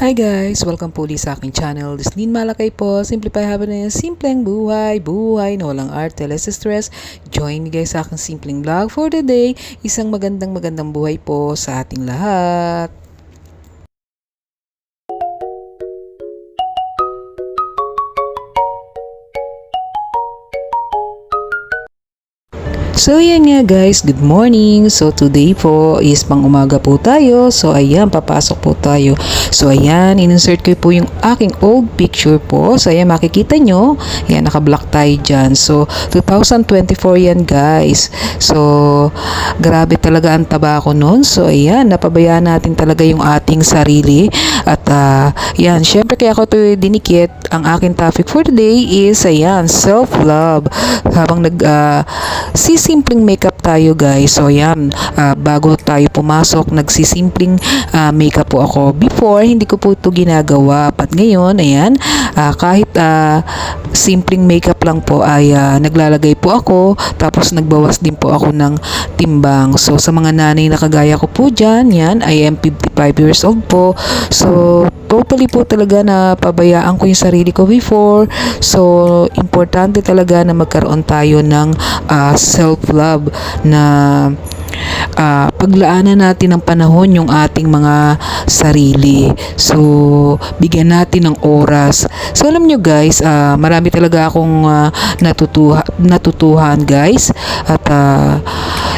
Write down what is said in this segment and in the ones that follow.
Hi guys! Welcome po ulit sa aking channel. Disnin Malakay po. Simplify habang na yung simpleng buhay. Buhay na walang arte, less stress. Join me guys sa aking simpleng vlog for the day. Isang magandang buhay po sa ating lahat. So yan nga guys, good morning. So today po is pang umaga po tayo. So ayan, papasok po tayo. So ayan, in-insert ko po yung aking old picture po. So ayan, makikita nyo. Ayan, naka-block tayo dyan. So 2024 yan guys. So grabe talaga ang taba ko nun. So ayan, napabayaan natin talaga yung ating sarili. At yan, syempre kaya ako ito dinikit. Ang aking topic for today is ayan, self-love. Habang simpleng makeup tayo guys. So yan, bago tayo pumasok, nagsisimpleng makeup po ako. Before, hindi ko po ito ginagawa. At ngayon, ayan, kahit simpleng makeup lang po ay naglalagay po ako. Tapos nagbawas din po ako ng timbang. So sa mga nanay na kagaya ko po dyan, yan, I am 55 years old po. So totally po talaga na pabayaan ko yung sarili ko before. So importante talaga na magkaroon tayo ng self-love na paglaanan natin ng panahon yung ating mga sarili. So bigyan natin ng oras. So alam nyo guys, marami talaga akong natutuhan guys. At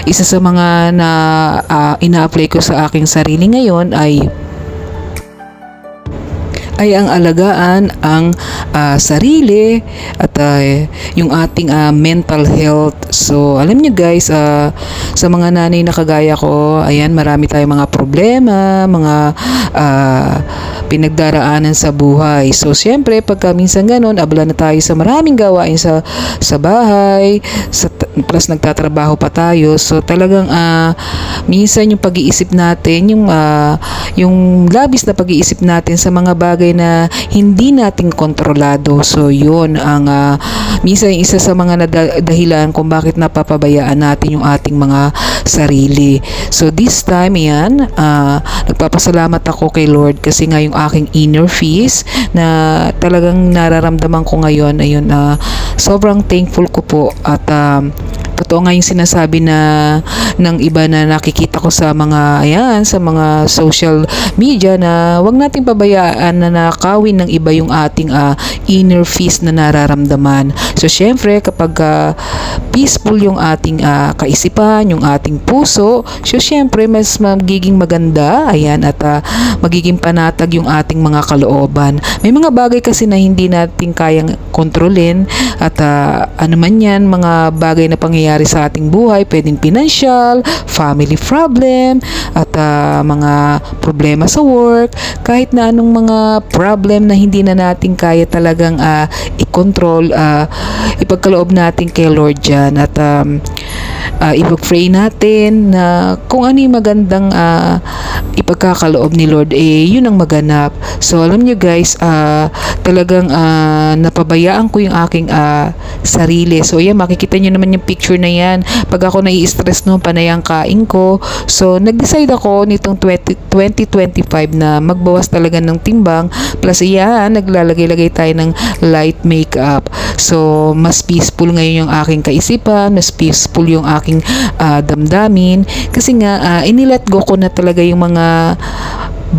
isa sa mga na ina-apply ko sa aking sarili ngayon ay ang alagaan ang sarili at yung ating mental health. So alam niyo guys, sa mga nanay na kagaya ko, ayan, marami tayong mga problema, mga pinagdaraanan sa buhay. So syempre pagka minsan ganun, abala na tayo sa maraming gawain sa bahay, plus nagtatrabaho pa tayo. So talagang minsan yung pag-iisip natin, yung labis na pag-iisip natin sa mga bagay na hindi natin kontrolado. So yun ang minsan isa sa mga dahilan kung bakit napapabayaan natin yung ating mga sarili. So this time yan, nagpapasalamat ako kay Lord kasi nga yung aking inner peace na talagang nararamdaman ko ngayon, ayun, sobrang thankful ko po. At totoo nga yung sinasabi na ng iba na nakikita ko sa mga sa mga social media na wag nating pabayaan na nakawin ng iba yung ating inner peace na nararamdaman. So syempre kapag peaceful yung ating kaisipan, yung ating puso, so syempre mas magiging maganda, ayan, at magiging panatag yung ating mga kalooban. May mga bagay kasi na hindi natin kayang kontrolin at ano man yan, mga bagay na pangyayari sa ating buhay, pwedeng financial, family problem, at mga problema sa work, kahit na anong mga problem na hindi na natin kaya talagang i-control, ipagkaloob natin kay Lord dyan. At ipag-pray natin na kung ano yung magandang ipagkakaloob ni Lord, yun ang maganap. So alam nyo guys, talagang napabayaan ko yung aking sarili. So yan, makikita nyo naman yung picture na yan. Pag ako nai-stress noon, panay ang kain ko. So nag-decide ako nitong 2025 na magbawas talaga ng timbang. Plus yan, naglalagay-lagay tayo ng light makeup. So mas peaceful ngayon yung aking kaisipan, mas peaceful yung aking damdamin. Kasi nga, inilet go ko na talaga yung mga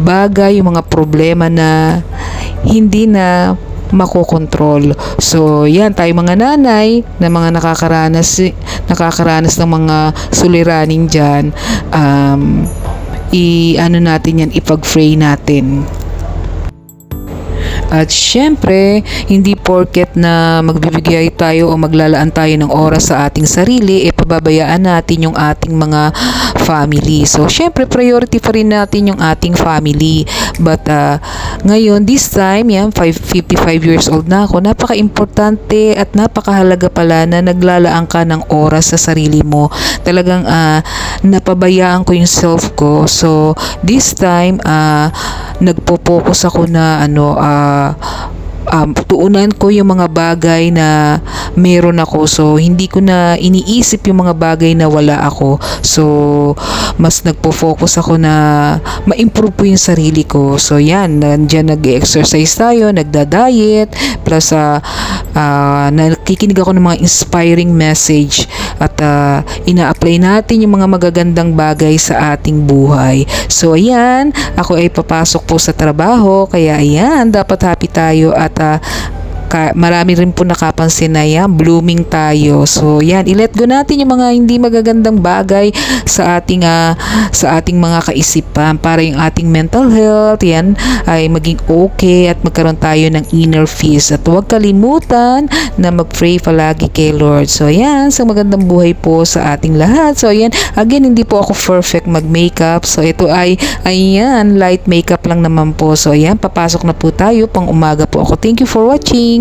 bagay, yung mga problema na hindi na makokontrol. So yan, tayo mga nanay na mga nakakaranas ng mga suliranin dyan, i-ano natin yan, ipag-pray natin. At syempre, hindi porket na magbibigay tayo o maglalaan tayo ng oras sa ating sarili, pababayaan natin yung ating mga family. So syempre, priority pa rin natin yung ating family. But ngayon, this time, yan, 55 years old na ako, napaka-importante at napakahalaga pala na naglalaan ka ng oras sa sarili mo. Talagang napabayaan ko yung self ko. So this time, nagpo-focus ako na tuunan ko yung mga bagay na meron ako. So, hindi ko na iniisip yung mga bagay na wala ako. So, mas nagpo-focus ako na ma-improve po yung sarili ko. So, yan. Nandiyan nag-exercise tayo, nagda-diet, plus nakikinig ako ng mga inspiring message at ina-apply natin yung mga magagandang bagay sa ating buhay. So, ayan. Ako ay papasok po sa trabaho. Kaya, ayan. Dapat happy tayo at marami rin po nakapansin na yan, blooming tayo. So, yan, i-let go natin yung mga hindi magagandang bagay sa ating mga kaisipan para yung ating mental health, yan, ay maging okay at magkaroon tayo ng inner peace. At huwag kalimutan na mag-pray palagi kay Lord. So, yan, sa magandang buhay po sa ating lahat. So, yan, again, hindi po ako perfect mag-makeup. So, ito ay, ayan, light makeup lang naman po. So, ayan, papasok na po tayo, pang umaga po ako. Thank you for watching.